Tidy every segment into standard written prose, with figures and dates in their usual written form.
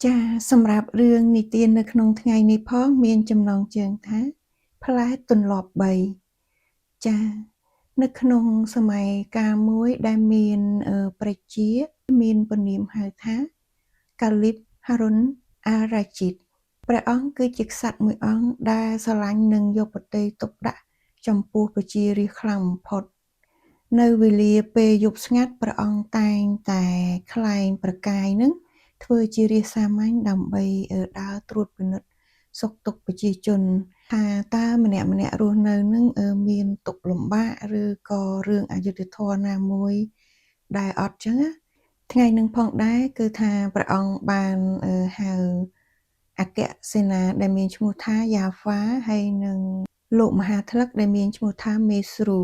ចាសម្រាប់រឿងនិទាននៅក្នុងថ្ងៃនេះផងមានចំណងជើងថាផ្លែទន្លាប់3ចានៅក្នុងសម័យកាលមួយដែលមានព្រះជាមានពនាមហៅថាកាលីបហារុនអារ៉ាជីតព្រះអង្គគឺជាក្សត្រមួយអង្គដែលស្រឡាញ់និងយកប្រតិយទុកដាក់ចំពោះប្រជារាស្ត្រខ្លាំងបំផុតនៅវេលាពេលយប់ស្ងាត់ព្រះអង្គតែងតែថ្លែងប្រកាយនឹងធ្វើជារាជសាមញ្ញដើម្បីដើរត្រួតពិនិត្យសុខទុក្ខប្រជាជនថាតើម្នាក់រស់នៅនឹងមានទុក្ខលំបាកឬក៏រឿងអយុត្តិធម៌ណាមួយដែលអត់ចឹងណាថ្ងៃនឹងផងដែរគឺថាព្រះអង្គបានហៅអគ្គសេនាដែលមានឈ្មោះថាយ៉ាហ្វាហើយនឹងលោកមហាថ្លឹកដែលមានឈ្មោះថាមេស្រូ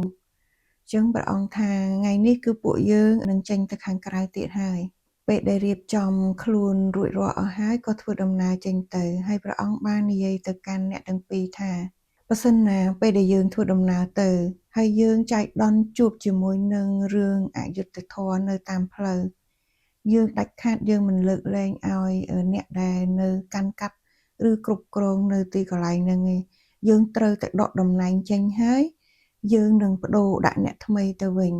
ចឹងព្រះអង្គថាថ្ងៃនេះគឺពួកយើងនឹងចេញទៅខាងក្រៅទៀតហើយពេលដែលរៀបចំខ្លួនរួចរាល់អស់ហើយក៏ធ្វើដំណើរចេញទៅហើយព្រះអង្គបាននិយាយទៅកាន់អ្នកទាំងពីរថាបើសិនណាពេលដែលយើងធ្វើដំណើរទៅហើយយើងចែកដន់ជួបជាមួយនឹងរឿងអយុត្តិធម៌នៅតាមផ្លូវយើងដាច់ខាតយើងមិនលើកលែងឲ្យអ្នកដែលនៅកាន់កាប់ឬគ្រប់គ្រងនៅទីកន្លែងហ្នឹងឯងយើងត្រូវតែដកតំណែងចេញហើយយើងនឹងបដូរដាក់អ្នកថ្មីទៅវិញ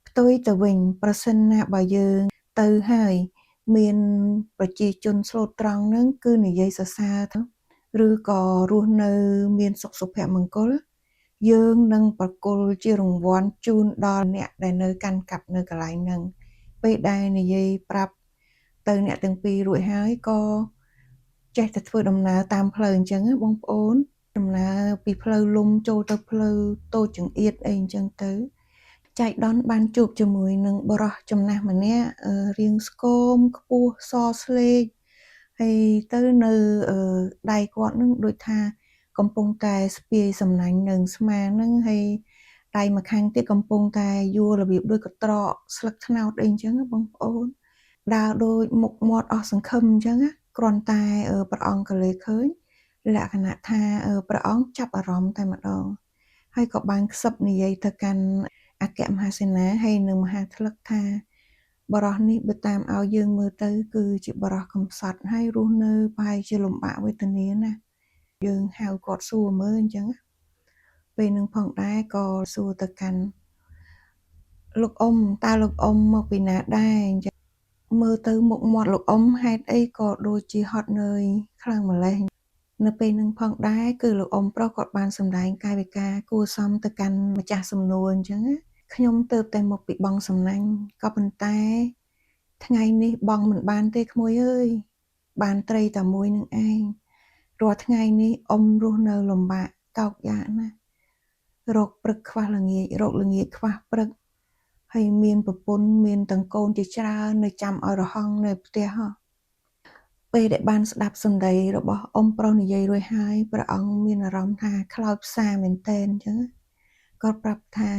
ផ្ទុយទៅវិញប្រសិនណាបើយើងទៅហើយមានប្រជាជនស្លូតត្រង់ហ្នឹងគឺនិយាយសរសើរទៅឬក៏រស់នៅមានសុខសុភមង្គលយើងនឹងប្រគល់ជារង្វាន់ជូនដល់អ្នកដែលនៅកាន់កាប់នៅកន្លែងហ្នឹងពេលដែលនិយាយប្រាប់ទៅអ្នកទាំងពីររួចហើយក៏ចេះតែធ្វើដំណើរតាមផ្លូវអញ្ចឹងណាបងប្អូនដំណើរពីផ្លូវលំចូលទៅផ្លូវតូចចង្អៀតអីអញ្ចឹងទៅចៃដន្យបានជួបជាមួយនឹងបុរសចំណាស់ម្នាក់រាងស្គមខ្ពស់សស្លេកហើយទៅនៅដៃគាត់នឹងដូចថាកំពុងតែស្ពាយសំណាញ់នឹងស្មានឹងហើយដៃម្ខាងទៀតកំពុងតែយួររបៀបដូចកត្រកស្លឹកត្នោតអីអញ្ចឹងបងប្អូនដើរដូចមុខមាត់អស់សង្ឃឹមអញ្ចឹងណាគ្រាន់តែព្រះអង្គក៏លើឃើញលក្ខណៈថាព្រះអង្គចាប់អារម្មណ៍តែម្ដងហើយក៏បានខ្សឹបនិយាយទៅកាន់អគ្គមហាសេនាហើយនឹងមហាថ្លឹកថាបរោះនេះបើតាមឲ្យយើងមើលទៅគឺជាបរោះកំសត់ហើយរស់នៅប្រហែលជាលំបាកវេទនាណាយើងហៅគាត់សួរមើលអញ្ចឹងពេលនឹងផងដែរក៏សួរទៅកាន់លោកអ៊ំតើលោកអ៊ំមកពីណាដែរអញ្ចឹងមើលទៅមុខមាត់លោកអ៊ំហេតុអីក៏ដូចជាហត់នឿយខ្លាំងម្ល៉េះនៅពេលនឹងផងដែរគឺលោកអ៊ំប្រុសគាត់បានសម្ដែងកាយវិការគួរសមទៅកាន់ម្ចាស់សំណួរអញ្ចឹងណាខ្ញុំទើបតែមកពីបង់សំណាញ់ក៏ប៉ុន្តែថ្ងៃនេះបង់មិនបានទេក្មួយអើយបានត្រីតែមួយនឹងឯងរាល់ថ្ងៃនេះអ៊ំរស់នៅលំបាកតោកយ៉ាកណាស់រកព្រឹកខ្វះល្ងាចរកល្ងាចខ្វះព្រឹកហើយមានប្រពន្ធមានទាំងកូនជាច្រើននៅចាំឲ្យរហង្គនៅផ្ទះហ៎ពេលដែលបានស្ដាប់សម្ដីរបស់អ៊ំប្រុសនិយាយរួចហើយព្រះអង្គមានអារម្មណ៍ថាខ្លោចផ្សាមែនទែនអញ្ចឹងគាត់ប្រាប់ថា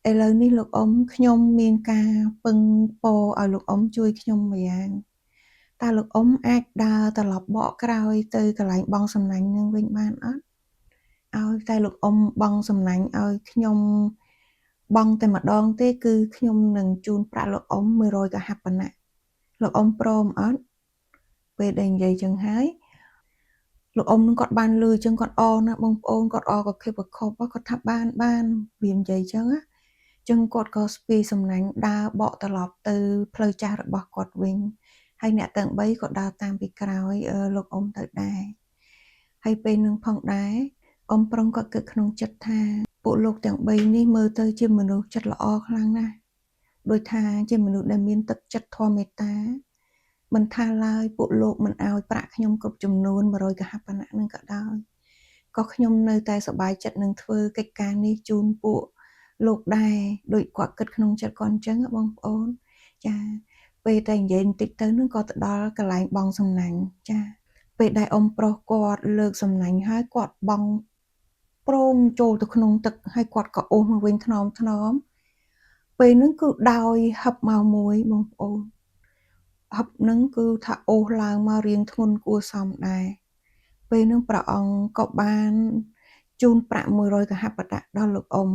ឥឡូវនេះលោកអ៊ំខ្ញុំមានការពឹងពោឲ្យលោកអ៊ំជួយខ្ញុំម្យ៉ាងតើលោកអ៊ំអាចដើរត្រឡប់បកក្រោយទៅកន្លែងបងសំណាញ់នឹងវិញបានអត់ឲ្យតែលោកអ៊ំបងសំណាញ់ឲ្យខ្ញុំបងតែម្ដងទេគឺខ្ញុំនឹងជូនប្រាក់លោកអ៊ំ100កហបណៈលោកអ៊ំព្រមអត់ពេលដែលនិយាយចឹងហើយលោកអ៊ំនឹងគាត់បានលឺចឹងគាត់អរណាបងប្អូនគាត់អរក៏ខិបក៏ខប់គាត់ថាបានវានិយាយចឹងណាចឹងគាត់ក៏ស្ពាយសំណាញ់ដើរបកត្រឡប់ទៅផ្លូវចាស់របស់គាត់វិញហើយអ្នកទាំង3ក៏ដើរតាមពីក្រោយលោកអ៊ំទៅដែរហើយពេលនឹងផងដែរអ៊ំប្រុសក៏គិតក្នុងចិត្តថាពួកលោកទាំង3នេះមើលទៅជាមនុស្សចិត្តល្អខ្លាំងណាស់ដូចថាជាមនុស្សដែលមានទឹកចិត្តធម៌មេត្តាមិនថាឡើយពួកលោកមិនអោយប្រាក់ខ្ញុំគ្រប់ចំនួន100កហបណៈនឹងក៏ដោយក៏ខ្ញុំនៅតែសប្បាយចិត្តនឹងធ្វើកិច្ចការនេះជូនពួកលោកដែរដូចគាត់គិតក្នុងចិត្តគាត់អញ្ចឹងបងប្អូនចាពេលតែនិយាយបន្តិចទៅនឹងក៏ទៅដល់កន្លែងបងសំណាញ់ចាពេលដែលអ៊ំប្រុសគាត់លើកសំណាញ់ហើយគាត់បងប្រងចូលទៅក្នុងទឹកហើយគាត់ក៏អូសមកវិញថ្នមពេលហ្នឹងគឺដោយហឹបមកមួយបងប្អូនហឹបហ្នឹងគឺថាអូសឡើងមករៀងធ្ងន់គួរសមដែរពេលហ្នឹងព្រះអង្គក៏បានជូនប្រាក់100កហបណៈដល់លោកអ៊ំ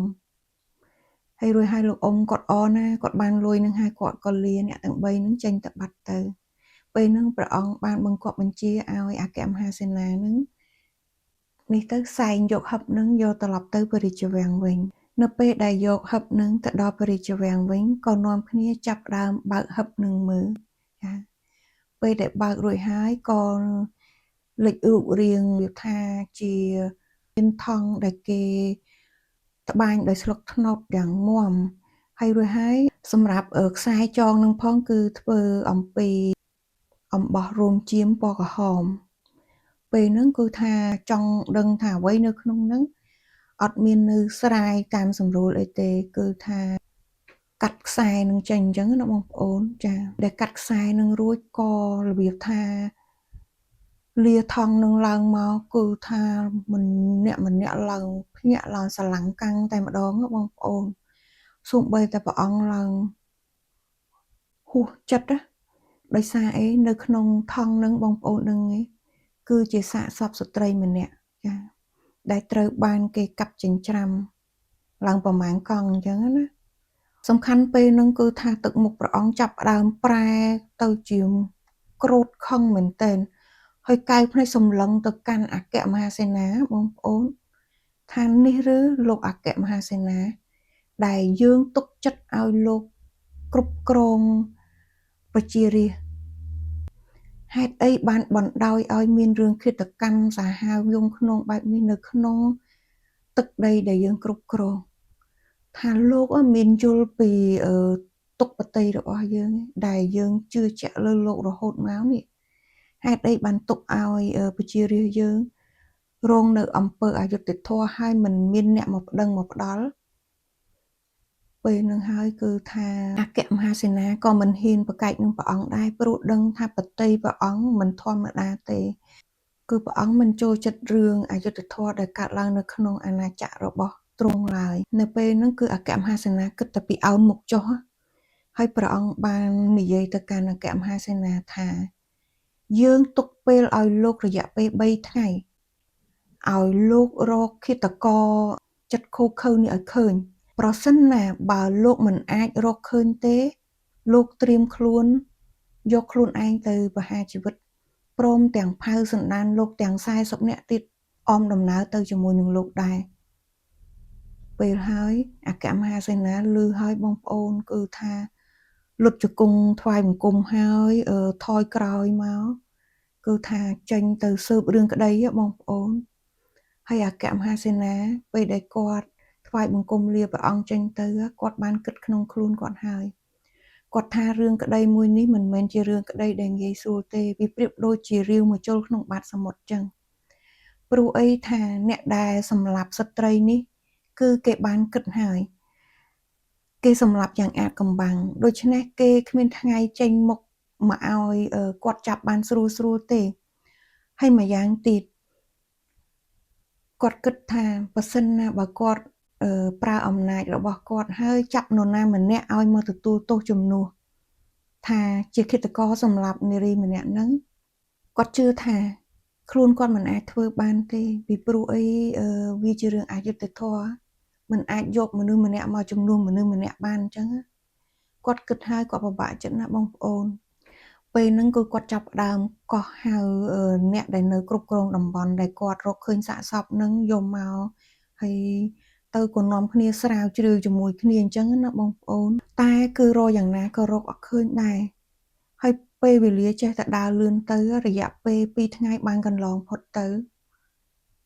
ហើយលោកអ៊ំគាត់អរណាគាត់បានលុយនឹងហើយគាត់ក៏លាអ្នកទាំង3ហ្នឹងចេញទៅបាត់ទៅ ពេលហ្នឹងព្រះអង្គបានបង្គាប់បញ្ជាឲ្យអគ្គមហាសេនាហ្នឹងនេះទៅសែងយកហឹបហ្នឹងយកត្រឡប់ទៅព្រះរាជវាំងវិញនៅពេលដែលយកហឹបហ្នឹងទៅដល់ព្រះរាជវាំងវិញក៏នាំគ្នាចាប់ផ្ដើមបើកហឹបហ្នឹងមើលចាពេលដែលបើករួចហើយក៏លេចរូបរាងវាថាជាមានថង់ដែលគេត្បាញដោយស្លឹកត្នោតយ៉ាងមាំហើយរួចហើយសម្រាប់ខ្សែចងនឹងផងគឺធ្វើអំពីអំបោះរោមចៀមពណ៌ក្រហមពេលហ្នឹងគឺថាចង់ដឹងថាអ្វីនៅក្នុងហ្នឹងអត់មាននៅស្រាយតាមសម្រួលអីទេគឺថាកាត់ខ្សែនឹងចេញអញ្ចឹងណាបងប្អូនចាដែលកាត់ខ្សែនឹងរួចក៏របៀបថាលាថង់នឹងឡើងមកគឺថាម្នាក់ឡើងភ្ញាក់ឡើងស្រឡាំងកាំងតែម្ដងបងប្អូនសូម្បីតែព្រះអង្គឡើងហួសចិត្តដោយសារអីនៅក្នុងថង់នឹងបងប្អូនដឹងទេគឺជាសាកសពស្ត្រីម្នាក់ចាដែលត្រូវបានគេកាប់ចិញ្ច្រាំឡើងប្រមាណកង់អញ្ចឹងណាសំខាន់ពេលហ្នឹងគឺថាទឹកមុខព្រះអង្គចាប់ផ្ដើមប្រែទៅជាក្រូតខឹងមែនទែនហើយកែវភ្នែកសម្លឹងទៅកាន់អគ្គមហាសេនាបងប្អូនថានេះឬលោកអគ្គមហាសេនាដែលយើងទុកចិត្តឲ្យលោកគ្រប់គ្រងប្រជារាស្ត្រហេតុអីបានបណ្ដោយឲ្យមានរឿងឃាតកម្មសាហាវយង់ឃ្នងបែបនេះនៅក្នុងទឹកដីដែលយើងគ្រប់គ្រងថាលោកមានយល់ពីទុក្ខបតីរបស់យើងដែលយើងជឿជាក់លើលោករហូតមកនេះហេតុអីបានទុកឲ្យប្រជារាស្ត្រយើងរងនៅអំពើអយុត្តិធម៌ហើយមិនមានអ្នកមកប្តឹងមកផ្ដាល់ពេលនឹងហើយគឺថាអគ្គមហាសេនាក៏មិនហ៊ានប្រកែកនឹងព្រះអង្គដែរព្រោះដឹងថាបតីព្រះអង្គមិនធម្មតាទេគឺព្រះអង្គមិនចូលចិត្តរឿងអយុត្តិធម៌ដែលកើតឡើងនៅក្នុងអាណាចក្ររបស់ទ្រង់ឡើយនៅពេលហ្នឹងគឺអគ្គមហាសេនាគិតតែពីអោនមុខចុះហើយព្រះអង្គបាននិយាយទៅកាន់អគ្គមហាសេនាថាយើងទុកពេលឲ្យលោករយៈពេល3ថ្ងៃឲ្យលោករកឃាតករចិត្តឃោឃៅនេះឲ្យឃើញប្រសិនណាបើលោកមិនអាចរកឃើញទេលោកត្រៀមខ្លួនយកខ្លួនឯងទៅប្រហារជីវិតព្រមទាំងផៅសន្តានលោកទាំង40នាក់ទៀតអមដំណើរទៅជាមួយនឹងលោកដែរពេលហើយអគ្គមហាសេនាឮហើយបងប្អូនគឺថាលុតជង្គង់ថ្វាយបង្គំហើយថយក្រោយមកគឺថាចេញទៅស៊ើបរឿងក្តីបងប្អូនហើយអគ្គមហាសេនាពេលដែលគាត់ថ្វាយបង្គំលាព្រះអង្គចេញទៅគាត់បានគិតក្នុងខ្លួនគាត់ហើយគាត់ថារឿងក្តីមួយនេះមិនមែនជារឿងក្តីដែលងាយស្រួលទេវាប្រៀបដូចជារាវមកជុលក្នុងបាតសមុទ្រចឹងព្រោះអីថាអ្នកដែលសម្លាប់ស្ត្រីនេះគឺគេបានគិតហើយគេសម្លាប់យ៉ាងអាថ៌កំបាំងដូច្នេះគេគ្មានថ្ងៃចេញមុខមកឲ្យគាត់ចាប់បានស្រួលទេហើយមួយយ៉ាងទៀតគាត់គិតថាបើសិនណាបើគាត់ប្រើអំណាចរបស់គាត់ហើយចាប់នរណាម្នាក់ឲ្យមកទទួលទោសជំនួសថាជាឃាតករសម្លាប់នារីម្នាក់ហ្នឹងគាត់ជឿថាខ្លួនគាត់មិនអាចធ្វើបានទេពីព្រោះអីវាជារឿងអយុត្តិធម៌មិនអាចយកមនុស្សម្នាក់មកជំនួសមនុស្សម្នាក់បានអញ្ចឹងគាត់គិតហើយគាត់ពិបាកចិត្តណាស់បងប្អូនពេលហ្នឹងគឺគាត់ចាប់ផ្ដើមកោះហៅអ្នកដែលនៅគ្រប់គ្រងតំបន់ដែលគាត់រកឃើញសាកសពហ្នឹងយកមកហើយទៅក៏នាំគ្នាស្រាវជ្រាវជាមួយគ្នាអញ្ចឹងណាបងប្អូនតែគឺរកយ៉ាងណាក៏រកអត់ឃើញដែរហើយពេលវេលាចេះតែដើរលឿនទៅរយៈពេល2ថ្ងៃបានកន្លងផុតទៅ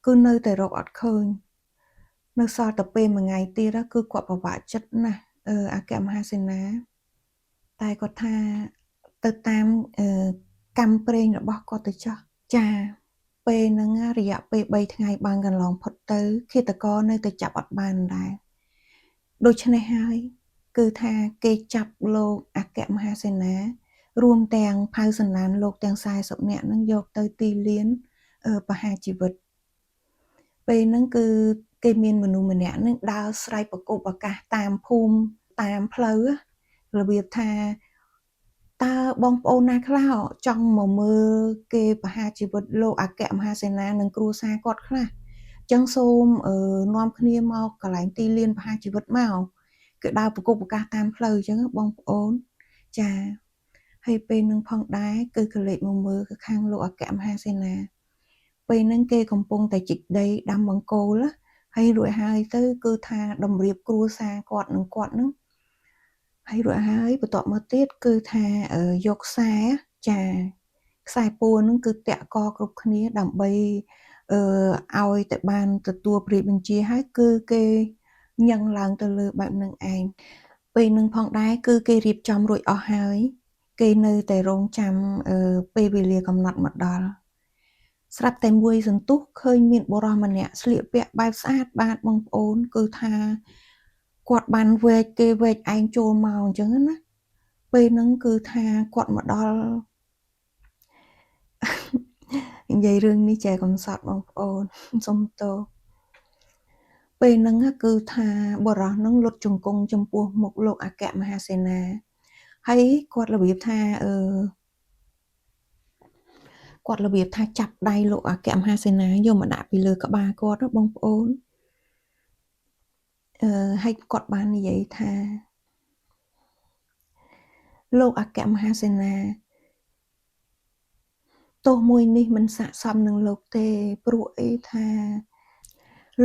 គឺនៅតែរកអត់ឃើញនៅសល់តែពេលមួយថ្ងៃទៀតគឺគាត់ពិបាកចិត្តណាស់អគ្គមហាសេនាតែគាត់ថាទៅតាមកម្មព្រេងរបស់គាត់ទៅចោះចាពេលហ្នឹងរយៈពេល3ថ្ងៃបានកន្លងផុតទៅឃាតករនៅតែចាប់អត់បានដែរដូច្នេះហើយគឺថាគេចាប់លោកអគ្គមហាសេនារួមទាំងផៅសន្តានលោកទាំង40នាក់ហ្នឹងយកទៅទីលានប្រហារជីវិតពេលហ្នឹងគឺគេមានមនុស្សម្នាក់ហ្នឹងដើរស្រែកប្រកបអាកាសតាមភូមិតាមផ្លូវរបៀបថាតើបងប្អូនណាខ្លះចង់មកមើលគេប្រហារជីវិតលោកអគ្គមហាសេនានិងគ្រួសារគាត់ខ្លះចឹងសូមនាំគ្នាមកកន្លែងទីលានប្រហារជីវិតមកគឺដើរប្រកបអាកាសតាមផ្លូវចឹងបងប្អូនចា ហើយពេលនឹងផងដែរគឺក៏លេចមកមើលទៅខាងលោកអគ្គមហាសេនាពេលហ្នឹងគេកំពុងតែជីកដីដាំបង្គោលហើយរួចហើយទៅគឺថាតម្រៀបគ្រួសារគាត់នឹងគាត់ហ្នឹងហើយរួចហើយបន្ទាប់មកទៀតគឺថាយកខ្សែចាខ្សែពួរហ្នឹងគឺតាក់កគ្រប់គ្នាដើម្បីឲ្យតែបានទទួលព្រាបបញ្ជាហើយគឺគេញឹងឡើងទៅលើបែបហ្នឹងឯងពេលនឹងផងដែរគឺគេរៀបចំរួចអស់ហើយគេនៅតែរងចាំពេលវេលាកំណត់មកដល់ស្រាប់តែមួយសន្ទុះឃើញមានបុរសម្នាក់ស្លៀកពាក់បែបស្អាតបាតបងប្អូនគឺថាគាត់បានគេវែកឯងចូលមកអញ្ចឹងណាពេលហ្នឹងគឺថាគាត់មកដល់និយាយរឿងនេះចែកំសត់បងប្អូនសុំទោសពេលហ្នឹងគឺថាបុរសហ្នឹងលុតជង្គង់ចំពោះមុខលោកអគ្គមហាសេនាហើយគាត់របៀបថាចាប់ដៃលោកអគ្គមហាសេនាយកមកដាក់ពីលើក្បាលគាត់បងប្អូនហើយគាត់បាននិយាយថាលោកអគ្គមហាសេនាទោសមួយនេះមិនស័ក្តិសមនឹងលោកទេព្រោះអីថា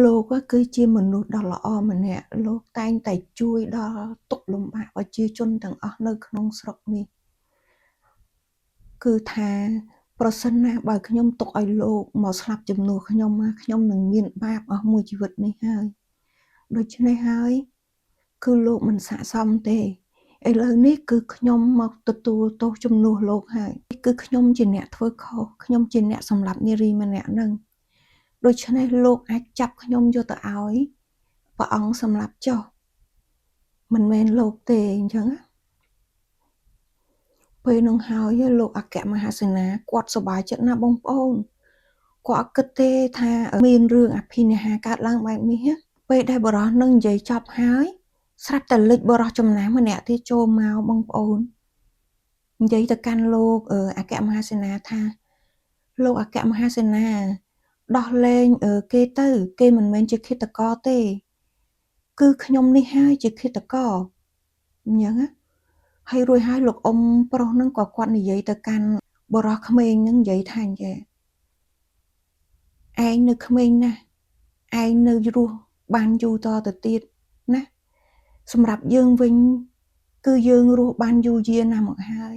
លោកគឺជាមនុស្សដ៏ល្អម្នាក់លោកតែងតែជួយដល់ទុក្ខលំបាកប្រជាជនទាំងអស់នៅក្នុងស្រុកនេះគឺថាប្រសិនណាបើខ្ញុំទុកឲ្យលោកមកស្លាប់ជំនួសខ្ញុំនឹងមានបាបអស់មួយជីវិតនេះហើយដូច្នេះហើយគឺលោកមិនស័ក្តិសមទេឥឡូវនេះគឺខ្ញុំមកទទួលទោសជំនួសលោកហើយគឺខ្ញុំជាអ្នកធ្វើខុសខ្ញុំជាអ្នកសម្លាប់នារីម្នាក់ហ្នឹងដូច្នេះលោកអាចចាប់ខ្ញុំយកទៅឲ្យព្រះអង្គសម្លាប់ចុះមិនមែនលោកទេអញ្ចឹងពេលនឹងហើយលោកអគ្គមហាសេនាគាត់សប្បាយចិត្តណាស់បងប្អូនគាត់គិតទេថាមានរឿងអភិនិហាកើតឡើងបែបនេះពេលដែលបរិះនឹងនិយាយចប់ហើយស្រាប់តែលេចបរិះចំណាំម្នាក់ទៀតចូលមកបងប្អូននិយាយទៅកាន់លោកអគ្គមហាសេនាថាលោកអគ្គមហាសេនាដោះលែងគេទៅគេមិនមែនជាឃាតករទេគឺខ្ញុំនេះហើយជាឃាតករអញ្ចឹងហើយរួចហើយលោកអ៊ំប្រុសហ្នឹងក៏គាត់និយាយទៅកាន់បរិះក្មេងហ្នឹងនិយាយថាអញ្ចឹងឯងនៅក្មេងណាស់ឯងនៅរស់បានយូរតទៅទៀតណាសម្រាប់យើងវិញគឺយើងរស់បានយូរយារណាស់មកហើយ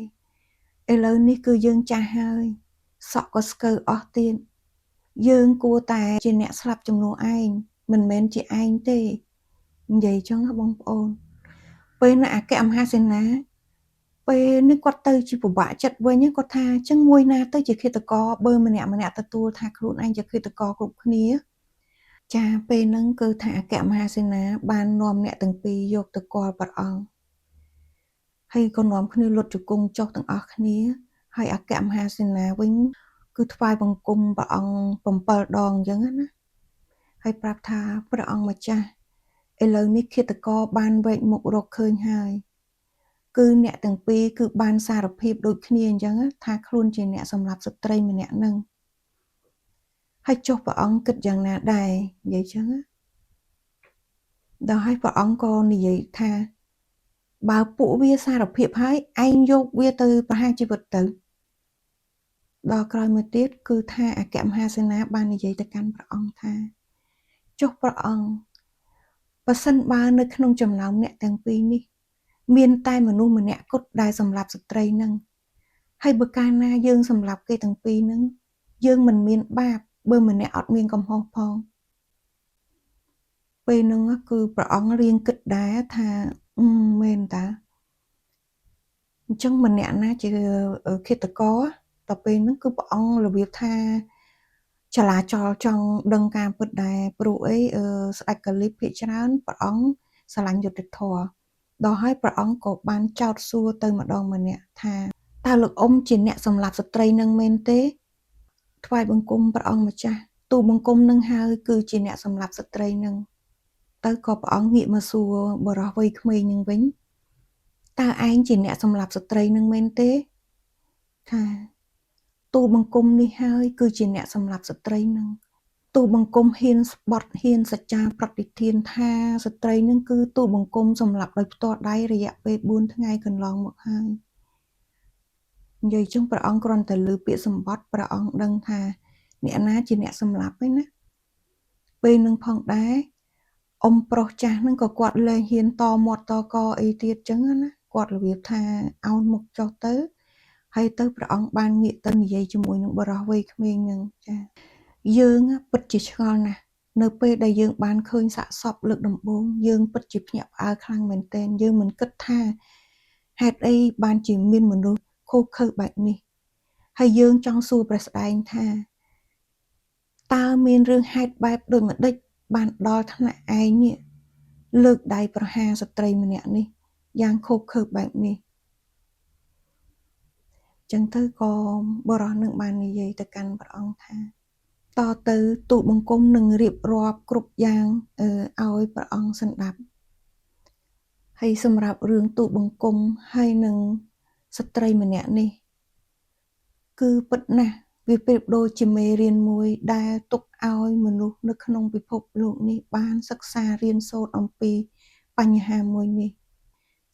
ឥឡូវនេះគឺយើងចាស់ហើយសក់ក៏ស្កើអស់ទៀតយើងគួរតែជាអ្នកស្លាប់ជំនួសឯងមិនមែនជាឯងទេនិយាយចឹងបងប្អូនពេលណាអគ្គមហាសេនាពេលនេះគាត់ទៅជាពិបាកចិត្តវិញគាត់ថាចឹងមួយណាទៅជាឃាតករបើម្នាក់ទទួលថាខ្លួនឯងជាឃាតករគ្រប់គ្នាចាពេលហ្នឹងគឺថាអគ្គមហាសេនាបាននាំអ្នកទាំងពីរយកទៅគាល់ព្រះអង្គហើយក៏នាំគ្នាលុតជង្គង់ចុះទាំងអស់គ្នាហើយអគ្គមហាសេនាវិញគឺថ្វាយបង្គំព្រះអង្គ7ដងអញ្ចឹងណាហើយប្រាប់ថាព្រះអង្គម្ចាស់ឥឡូវនេះឃាតករបានវែកមុខរកឃើញហើយគឺអ្នកទាំងពីរគឺបានសារភាពដូចគ្នាអញ្ចឹងថាខ្លួនជាអ្នកសម្លាប់ស្ត្រីម្នាក់ហ្នឹងហើយចុះព្រះអង្គគិតយ៉ាងណាដែរនិយាយចឹងដល់ហើយព្រះអង្គក៏និយាយថាបើពួកវាសារភាពហើយឯងយកវាទៅប្រហារជីវិតទៅដល់ក្រោយមកទៀតគឺថាអគ្គមហាសេនាបាននិយាយទៅកាន់ព្រះអង្គថាចុះព្រះអង្គបើសិនបើនៅក្នុងចំណោមអ្នកទាំងពីរនេះមានតែមនុស្សម្នាក់គត់ដែលសម្លាប់ស្ត្រីនឹងហើយបើកាលណាយើងសម្លាប់គេទាំងពីរនឹងយើងមិនមានបាបបើម្នាក់អត់មានកំហុសផងពេលហ្នឹងគឺព្រះអង្គរៀងគិតដែរថាមែនតាអញ្ចឹងម្នាក់ណាជាឃាតករដល់ពេលហ្នឹងគឺព្រះអង្គរបៀបថាចលាចលចង់ដឹងការពិតដែរព្រោះអីស្ដេចកាលីភាគច្រើនព្រះអង្គស្រឡាញ់យុត្តិធម៌ដល់ហើយព្រះអង្គក៏បានចោទសួរទៅម្ដងម្នាក់ថាតើលោកអ៊ំជាអ្នកសម្លាប់ស្ត្រីនឹងមែនទេថ្វាយបង្គំព្រះអង្គម្ចាស់ទូលបង្គំនឹងហើយគឺជាអ្នកសម្លាប់ស្ត្រីនឹងទៅក៏ព្រះអង្គងាកមកសួរបរិះវ័យក្មេងនឹងវិញតើឯងជាអ្នកសម្លាប់ស្ត្រីនឹងមែនទេថាទូលបង្គំនេះហើយគឺជាអ្នកសម្លាប់ស្ត្រីនឹងទូលបង្គំហ៊ានស្បត់ហ៊ានសច្ចាប្រតិធានថាស្ត្រីនឹងគឺទូលបង្គំសម្លាប់ដោយផ្ទាល់ដៃរយៈពេល4ថ្ងៃកន្លងមកហើយ និយាយចឹងព្រះអង្គគ្រាន់តែលើពាក្យសម្បត្តិព្រះអង្គដឹងថាអ្នកណាជាអ្នកសម្លាប់ឯណាពេលនឹងផងដែរអ៊ំប្រុសចាស់ហ្នឹងក៏គាត់លែងហ៊ានតមាត់តកអីទៀតចឹងណាគាត់របៀបថាអោនមុខចុះទៅហើយទៅព្រះអង្គបានងាកទៅនិយាយជាមួយនឹងបរិះវ័យក្មេងហ្នឹងចាយើងពិតជាឆ្ងល់ណាស់នៅពេលដែលយើងបានឃើញសាកសពលើកដំបូងយើងពិតជាភ្ញាក់ផ្អើលខ្លាំងមែនទែនយើងមិនគិតថាហេតុអីបានជាមានមនុស្សឃោឃៅបែបនេះហើយយើងចង់សួរព្រះស្ដែងថាតើមានរឿងហេតុបែបដូចម្ដេចបានដល់ថ្នាក់ឯងនេះលើកដៃប្រហារស្ត្រីម្នាក់នេះយ៉ាងឃោឃៅបែបនេះចឹងទៅក៏បរិះនឹងបាននិយាយទៅកាន់ព្រះអង្គថាតទៅទូលបង្គំនឹងរៀបរាប់គ្រប់យ៉ាងឲ្យព្រះអង្គសន្តាប់ហើយសម្រាប់រឿងទូលបង្គំហើយនឹងស្ត្រីម្នាក់នេះគឺពិតណាស់វាប្រៀបដូចជាមេរៀនមួយដែលទុកឲ្យមនុស្សនៅក្នុងពិភពលោកនេះបានសិក្សារៀនសូត្រអំពីបញ្ហាមួយនេះ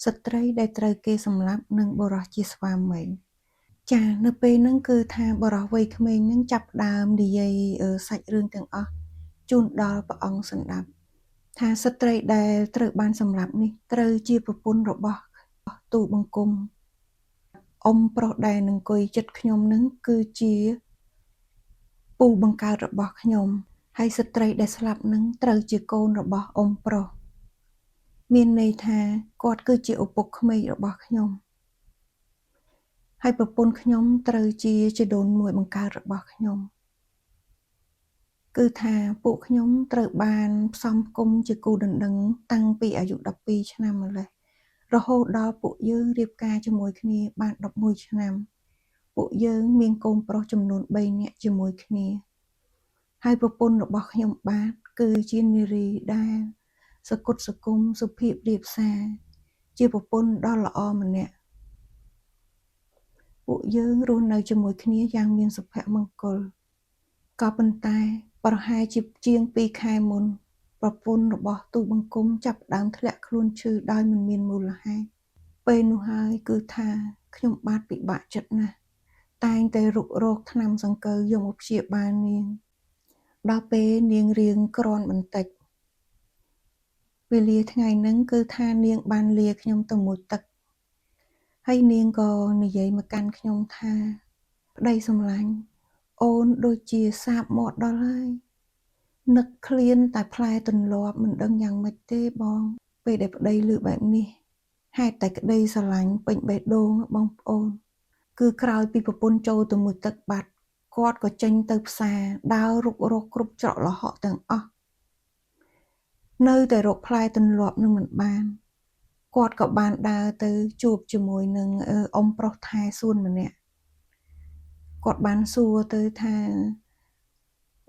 ស្ត្រីដែលត្រូវគេសម្លាប់និងបុរសជាស្វាមីចានៅពេលហ្នឹងគឺថាបរិះវ័យក្មេងហ្នឹងចាប់ដើមនិយាយសាច់រឿងទាំងអស់ជូនដល់ព្រះអង្គសន្តាប់ថាស្ត្រីដែលត្រូវបានសម្លាប់នេះត្រូវជាប្រពន្ធរបស់ទូលបង្គំអ៊ំប្រុសដែលនឹងអង្គុយចិត្តខ្ញុំនឹងគឺជាពូបង្កើតរបស់ខ្ញុំហើយស្ត្រីដែលស្លាប់នឹងត្រូវជាកូនរបស់អ៊ំប្រុសមានន័យថាគាត់គឺជាឪពុកក្មេករបស់ខ្ញុំហើយប្រពន្ធខ្ញុំត្រូវជាជីដូនមួយបង្កើតរបស់ខ្ញុំគឺថាពួកខ្ញុំត្រូវបានផ្សំផ្គុំជាគូដណ្ដឹងតាំងពីអាយុ12ឆ្នាំម្ល៉េះរហូតដល់ពួកយើងរៀបការជាមួយគ្នាបាន11ឆ្នាំពួកយើងមានកូនប្រុសចំនួន3នាក់ជាមួយគ្នាហើយប្រពន្ធរបស់ខ្ញុំបាទគឺជានារីដែលសគុតសគុំសុភាពរាបសារជាប្រពន្ធដ៏ល្អម្នាក់ពួកយើងរស់នៅជាមួយគ្នាយ៉ាងមានសុភមង្គលក៏ប៉ុន្តែប្រហែលជាង2ខែមុនប្រពន្ធរបស់ទូបង្គំចាប់ផ្ដើមធ្លាក់ខ្លួនឈឺដោយមិនមានមូលហេតុពេលនោះហើយគឺថាខ្ញុំបាទពិបាកចិត្តណាស់តែងតែរុករកថ្នាំសង្កូវយកមកព្យាបាលនាងដល់ពេលនាងរៀងក្រាន់បន្តិចវេលាថ្ងៃហ្នឹងគឺថានាងបានលាខ្ញុំទៅមួយទឹកហើយនាងក៏និយាយមកកាន់ខ្ញុំថាប្តីសម្លាញ់អូនដូចជាសាបមាត់ដល់ហើយនឹកឃ្លានតែផ្លែទន្លាប់មិនដឹងយ៉ាងម៉េចទេបងពេលដែលប្តីលើបែបនេះហេតុតែក្តីស្រឡាញ់ពេញបេះដូងបងប្អូនគឺក្រោយពីប្រពន្ធចូលទៅមួយទឹកបាត់គាត់ក៏ចេញទៅផ្សារដើររុករកគ្រប់ច្រកល្ហកទាំងអស់នៅតែរកផ្លែទន្លាប់នឹងមិនបានគាត់ក៏បានដើរទៅជួបជាមួយនឹងអ៊ំប្រុសថែសួនម្នាក់គាត់បានសួរទៅថា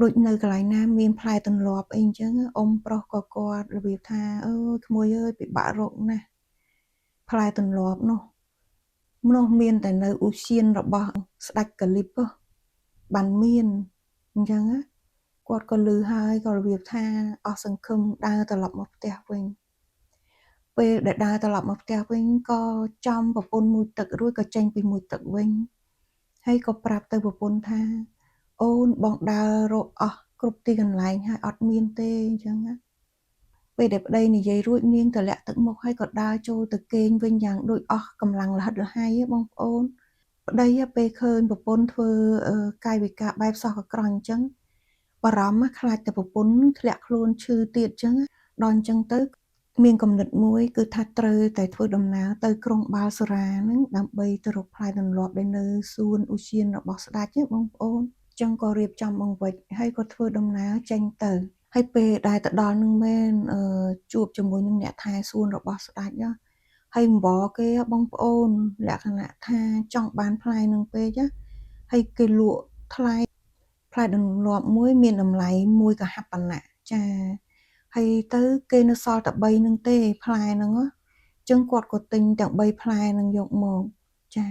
ដូចនៅកន្លែងណាមានផ្លែទន្លាប់អីអញ្ចឹងអ៊ំប្រុសក៏គាត់របៀបថាអើយក្មួយអើយពិបាករកណាស់ផ្លែទន្លាប់នោះមានតែនៅឧទ្យានរបស់ស្ដេចកាលីបបានមានអញ្ចឹងគាត់ក៏លឺហើយក៏របៀបថាអស់សង្ឃឹមដើរត្រឡប់មកផ្ទះវិញពេលដែលដើរត្រឡប់មកផ្ទះវិញក៏ចំប្រពន្ធមួយទឹករួចក៏ចេញពីមួយទឹកវិញហើយក៏ប្រាប់ទៅប្រពន្ធថាអូនបងដើររកអស់គ្រប់ទីកន្លែងហើយអត់មានទេអញ្ចឹងណាពេលដែលប្តីនិយាយរួចនាងទម្លាក់ទឹកមុខហើយក៏ដើរចូលទៅគេងវិញយ៉ាងដូចអស់កម្លាំងលហិតលហើយបងប្អូនប្តីពេលឃើញប្រពន្ធធ្វើកាយវិការបែបសោះកក្រោះអញ្ចឹងបារម្ភខ្លាចតែប្រពន្ធធ្លាក់ខ្លួនឈឺទៀតអញ្ចឹងដល់អញ្ចឹងទៅមានគំនិតមួយគឺថាត្រូវតែធ្វើដំណើរទៅក្រុងបាល់សូរាហ្នឹងដើម្បីទៅរកផ្លែទន្លាប់ដែលនៅសួនឧទ្យានរបស់ស្ដេចបងប្អូនចឹងក៏រៀបចំបង្វិចហើយក៏ធ្វើដំណើរចេញទៅហើយពេលដែលទៅដល់នឹងមែនជួបជាមួយនឹងអ្នកថែសួនរបស់ស្ដេចហើយអង្វរគេបងប្អូនលក្ខណៈថាចង់បានផ្លែនឹងពេកហើយគេលក់ថ្លៃផ្លែទន្លាប់មួយមានតម្លៃ1កហបណៈចាហើយទៅគេនៅសល់តែ3នឹងទេផ្លែហ្នឹងចឹងគាត់ក៏ទិញទាំង3ផ្លែហ្នឹងយកមកចា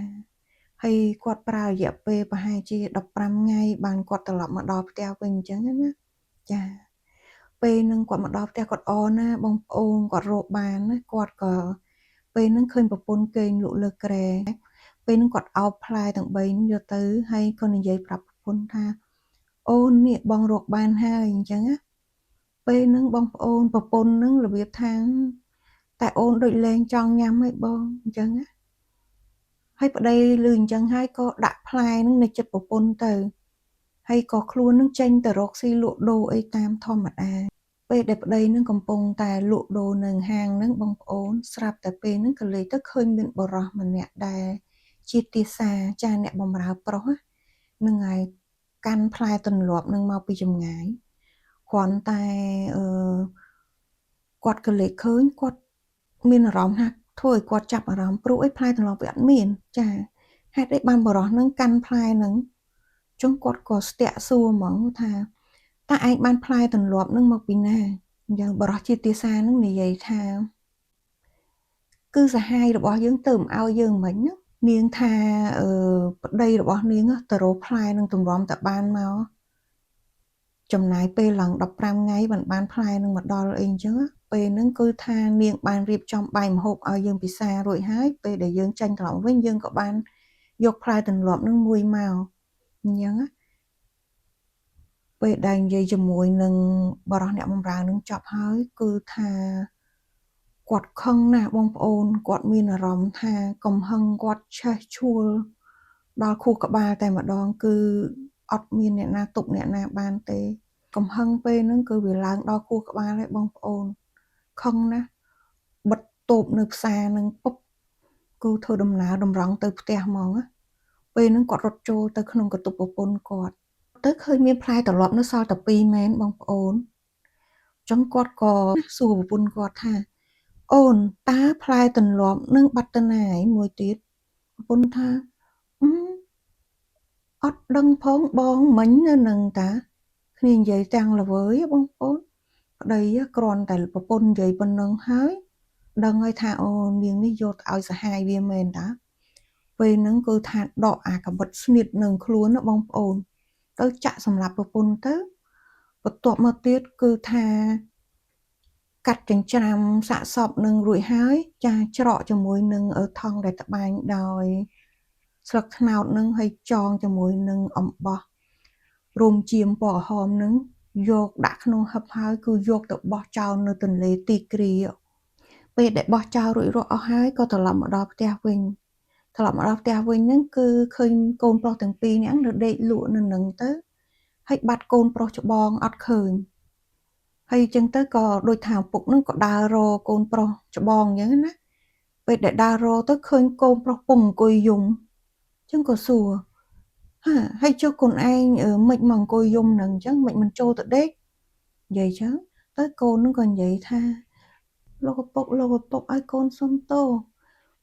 ហើយគាត់ប្រើរយៈពេលប្រហែលជា15ថ្ងៃបានគាត់ត្រឡប់មកដល់ផ្ទះវិញអញ្ចឹងណាចាពេលហ្នឹងគាត់មកដល់ផ្ទះគាត់អរណាបងប្អូនគាត់រកបានណាគាត់ក៏ពេលហ្នឹងឃើញប្រពន្ធគេងលក់លើគ្រែ ពេលហ្នឹងគាត់អោបផ្លែទាំង3ហ្នឹងយកទៅហើយក៏និយាយប្រាប់ប្រពន្ធថាអូននេះបងរកបានហើយអញ្ចឹងណាពេលហ្នឹងបងប្អូនប្រពន្ធហ្នឹងរបៀបថាតែអូនដូចលែងចង់ញ៉ាំហើយបងអញ្ចឹងណាហើយប្តីឮអញ្ចឹងហើយក៏ដាក់ផ្លែហ្នឹងនៅចិត្តប្រពន្ធទៅហើយក៏ខ្លួននឹងចេញទៅរកស៊ីលក់ដូរអីតាមធម្មតាពេលដែលប្តីនឹងកំពុងតែលក់ដូរនៅហាងហ្នឹងបងប្អូនស្រាប់តែពេលហ្នឹងក៏លេចទៅឃើញមានបុរសម្នាក់ដែលជាទាសាចាអ្នកបម្រើប្រុសហ្នឹងហើយកាន់ផ្លែទន្លាប់នឹងមកពីចម្ងាយគ្រាន់តែគាត់ក៏លេចឃើញគាត់មានអារម្មណ៍ថាធ្វើឲ្យគាត់ចាប់អារម្មណ៍ព្រោះអីផ្លែទន្លាប់វាអត់មានចាហេតុអីបានបុរសហ្នឹងកាន់ផ្លែហ្នឹងចុងគាត់ក៏ស្ទាក់សួរហ្មងថាតើឯងបានផ្លែទន្លាប់ហ្នឹងមកពីណាអញ្ចឹងបុរសជាទាសាហ្នឹងនិយាយថាគឺសហាយរបស់យើងទៅឲ្យយើងមិញណានាងថាប្តីរបស់នាងទៅរកផ្លែនឹងទម្រាំតែបានមកចំណាយពេលឡើង15ថ្ងៃបានផ្លែនឹងមកដល់អីអញ្ចឹងពេលហ្នឹងគឺថានាងបានរៀបចំបាយម្ហូបឲ្យយើងពិសារួចហើយពេលដែលយើងចាញ់ត្រឡប់វិញយើងក៏បានយកផ្លែទន្លាប់នឹងមួយមកអញ្ចឹងពេលដែលនិយាយជាមួយនឹងបរិសអ្នកបម្រើនឹងចប់ហើយគឺថាគាត់ខឹងណាស់បងប្អូនគាត់មានអារម្មណ៍ថាកំហឹងគាត់ឆេះឆួលដល់ខួរក្បាលតែម្ដងគឺអត់មានអ្នកណាទប់អ្នកណាបានទេកំហឹងពេលហ្នឹងគឺវាឡើងដល់ខួរក្បាលហើយបងប្អូនខឹងណាស់បិទតូបនៅផ្សារនឹងពុបគឺធ្វើដំណើរតម្រង់ទៅផ្ទះហ្មងពេលហ្នឹងគាត់រត់ចូលទៅក្នុងកន្ទប់ប្រពន្ធគាត់ទៅឃើញមានផ្លែត្រឡប់នៅសល់តែ2មែនបងប្អូនចឹងគាត់ក៏សួរប្រពន្ធគាត់ថាអូនតើផ្លែទន្លាប់នឹងបាត់ទៅណាហើយមួយទៀតប្រពន្ធថាអត់ដឹងផងបងមិញនៅនឹងតាគ្នានិយាយទាំងល្វើយបងប្អូនប្តីគ្រាន់តែប្រពន្ធនិយាយប៉ុណ្ណឹងហើយដឹងហើយថាអូនាងនេះយកទៅឲ្យសហាយវាមែនតាពេលហ្នឹងគឺថាដកអាកបិតស្នៀតនឹងខ្លួនណាបងប្អូនទៅចាក់សម្លាប់ប្រពន្ធទៅបន្ទាប់មកទៀតគឺថាកាត់ចិញ្ច្រាំសាកសពនឹងរួចហើយចាច្រកជាមួយនឹងថង់ដែលត្បាញដោយស្លឹកត្នោតនឹងហើយចងជាមួយនឹងអំបោះរោមជាមពណ៌ក្រហមនឹងយកដាក់ក្នុងហឹបហើយគឺយកទៅបោះចោលនៅទន្លេទីគ្រីពេលដែលបោះចោលរួចរាល់អស់ហើយក៏ត្រឡប់មកដល់ផ្ទះវិញហ្នឹងគឺឃើញកូនប្រុសទាំងពីរនាក់នៅដេកលក់នៅនឹងទៅហើយបាត់កូនប្រុសច្បងអត់ឃើញហើយអញ្ចឹងទៅក៏ដូចថាឪពុកនឹងក៏ដើររកកូនប្រុសច្បងអញ្ចឹងណាពេលដែលដើររកទៅឃើញកូនប្រុសពុំអង្គុយយំអញ្ចឹងក៏សួរហើយចុះកូនឯងមិនមកអង្គុយយំនឹងអញ្ចឹងមិនចូលទៅដេកនិយាយចឹងទៅកូននឹងក៏និយាយថាលោកឪពុកឲ្យកូនសុំទោស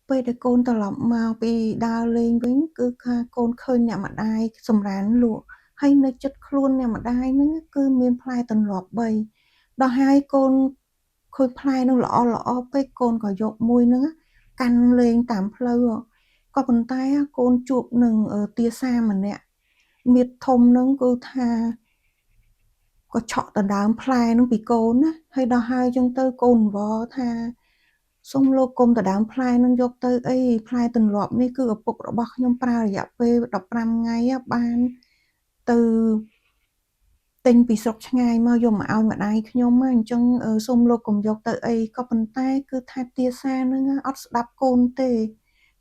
ពេលដែលកូនត្រឡប់មកពីដើរលេងវិញគឺថាកូនឃើញអ្នកម្ដាយសម្រានលក់ហើយនៅចិត្តខ្លួនអ្នកម្ដាយហ្នឹងគឺមានផ្លែទន្លាប់3ដល់ហើយកូនឃើញផ្លែនោះល្អពេកកូនក៏យកមួយហ្នឹងកាន់លេងតាមផ្លូវក៏ប៉ុន្តែកូនជួបនឹងទាសាម្នាក់មៀតធំហ្នឹងគឺថាក៏ឆក់ដណ្ដើមផ្លែហ្នឹងពីកូនណាហើយដល់ហើយចឹងទៅកូនអង្វរថាសូមលោកកុំដណ្ដើមផ្លែហ្នឹងយកទៅអីផ្លែទន្លាប់នេះគឺឪពុករបស់ខ្ញុំប្រើរយៈពេល15ថ្ងៃបានទៅទិញពីស្រុកឆ្ងាយមកយកមកឲ្យម្ដាយខ្ញុំអញ្ចឹងសូមលោកកុំយកទៅអីក៏ប៉ុន្តែគឺថាទាសាហ្នឹងអត់ស្ដាប់កូនទេ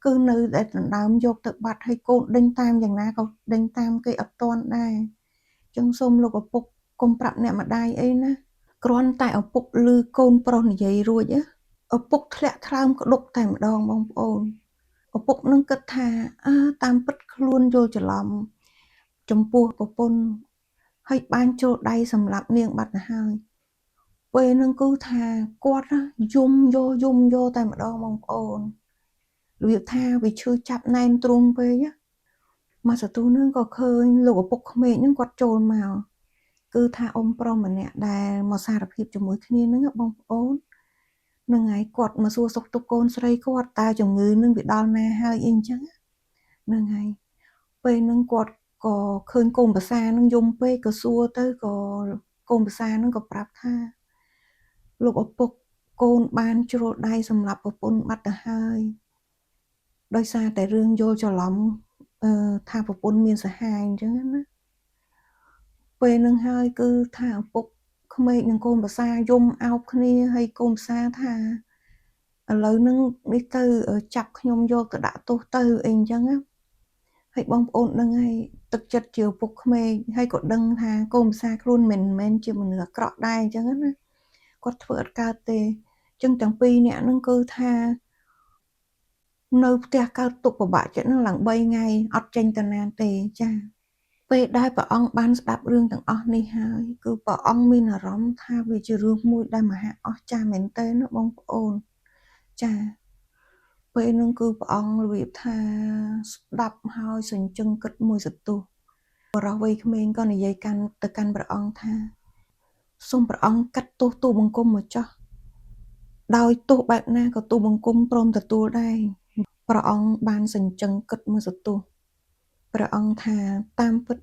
គឺនៅតែដណ្ដើមយកទៅបាត់ហើយកូនដេញតាមយ៉ាងណាក៏ដេញតាមគេអត់ទាន់ដែរអញ្ចឹងសូមលោកឪពុកកុំប្រាប់អ្នកម្ដាយអីណាគ្រាន់តែឪពុកឮកូនប្រុសនិយាយរួចឪពុកធ្លាក់ថ្លើមក្ដុកតែម្ដងបងប្អូនឪពុកនឹងគិតថាតាមពិតខ្លួនយល់ច្រឡំចំពោះប្រពន្ធហើយបានចូលដៃសម្លាប់នាងបាត់ទៅហើយពេលហ្នឹងគឺថាគាត់យំយកតែម្ដងបងប្អូនរបៀបថាវាឈឺចាប់ណែនទ្រូងពេកមកសន្ទុះហ្នឹងក៏ឃើញលោកឪពុកក្មេកហ្នឹងគាត់ចូលមកគឺថាអ៊ំប្រុសម្នាក់ដែលមកសារភាពជាមួយគ្នាហ្នឹងបងប្អូននឹងហើយគាត់មកសួរសុខទុក្ខកូនស្រីគាត់តើជំងឺនឹងវាដល់ណាហើយអីអញ្ចឹងនឹងហើយពេលហ្នឹងគាត់ក៏ឃើញកូនប្រសានឹងយំពេកក៏សួរទៅក៏កូនប្រសានឹងក៏ប្រាប់ថាលោកឪពុកកូនបានជ្រុលដៃសម្រាប់ប្រពន្ធបាត់ទៅហើយ ដោយសារតែរឿងយល់ច្រឡំថាប្រពន្ធមានសហាយអញ្ចឹងណាពេលហ្នឹងហើយគឺថាឪពុកក្មេកនិងកូនប្រសាយំអោបគ្នាហើយកូនប្រសាថាឥឡូវហ្នឹងនេះទៅចាប់ខ្ញុំយកទៅដាក់ទោសទៅអីអញ្ចឹងណាហើយបងប្អូនដឹងហើយទឹកចិត្តជាឪពុកក្មេកហើយក៏ដឹងថាកូនប្រសាខ្លួនមិនមែនជាមនុស្សអាក្រក់ដែរអញ្ចឹងណាគាត់ធ្វើអត់កើតទេអញ្ចឹងទាំងពីរនាក់ហ្នឹងគឺថានៅផ្ទះកើតទុកពិបាកចិត្តហ្នឹងឡើង3ថ្ងៃអត់ចេញទៅណាទេចាពេលដែលព្រះអង្គបានស្ដាប់រឿងទាំងអស់នេះហើយគឺព្រះអង្គមានអារម្មណ៍ថាវាជារឿងមួយដែលមហាអស្ចារ្យមែនទែនណាបងប្អូនចាពេលហ្នឹងគឺព្រះអង្គរបៀបថាស្ដាប់ហើយសញ្ជឹងគិតមួយសន្ទុះបរិះវ័យក្មេងក៏និយាយទៅកាន់ព្រះអង្គថាសូមព្រះអង្គកាត់ទោសទូបង្គំមកចោះដោយទោសបែបណាក៏ទូបង្គំព្រមទទួលដែរព្រះអង្គបានសញ្ជឹងគិតមួយសន្ទុះព្រះអង្គថាតាមពិត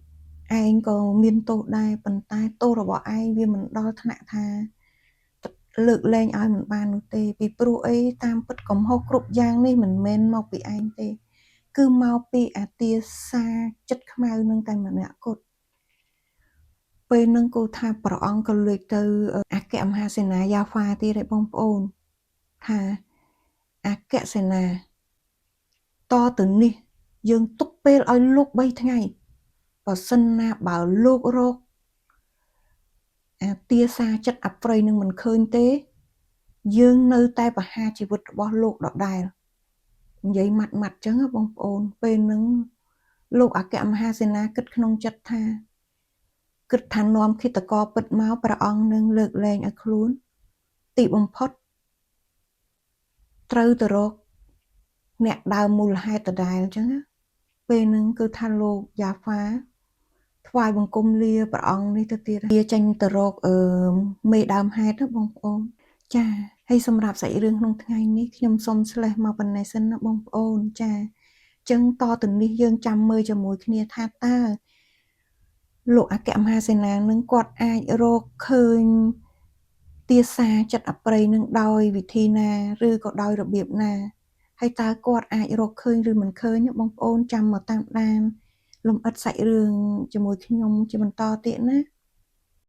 ឯងក៏មានទោសដែរប៉ុន្តែទោសរបស់ឯងវាមិនដល់ថ្នាក់ថាលើកលែងឲ្យមិនបាននោះទេពីព្រោះអីតាមពិតកំហុសគ្រប់យ៉ាងនេះមិនមែនមកពីឯងទេគឺមកពីអាទាសាចិត្តខ្មៅនឹងតែម្នាក់គត់ពេលហ្នឹងគូថាព្រះអង្គក៏លើកទៅអគ្គមហាសេនាយ៉ាហ្វាទៀតឯបងប្អូនថាអគ្គសេនាតទៅនេះយើងទុកពេលឲ្យលោក3ថ្ងៃបើសិនណាបើលោករកអាទាសាចិត្តអប្រិយនឹងមិនឃើញទេយើងនៅតែបហាជីវិតរបស់លោកដដែលនិយាយម៉ាត់ចឹងបងប្អូនពេលហ្នឹងលោកអគ្គមហាសេនាគិតក្នុងចិត្តថាគិតថានាំឃាតករពិតមកព្រះអង្គនឹងលើកលែងឲ្យខ្លួនទីបំផុតត្រូវទៅរកអ្នកដើមមូលហេតុដដែលអញ្ចឹងពេលហ្នឹងគឺថាលោកយ៉ាហ្វាថ្វាយបង្គំលាព្រះអង្គនេះទៅទៀតវាចេញទៅរកមេដើមហេតុបងប្អូនចាហើយសម្រាប់សាច់រឿងក្នុងថ្ងៃនេះខ្ញុំសូមឆ្លេះមកប៉ុណ្ណេះសិនណាបងប្អូនចាចឹងតទៅនេះយើងចាំមើលជាមួយគ្នាថាតើលោកអគ្គមហាសេនានឹងគាត់អាចរកឃើញទាសាចិត្តអប្រិយនឹងដោយវិធីណាឬក៏ដោយរបៀបណាហើយតើគាត់អាចរកឃើញឬមិនឃើញបងប្អូនចាំមកតាមដានលំអិតសាច់រឿងជាមួយខ្ញុំជាបន្តទៀតណា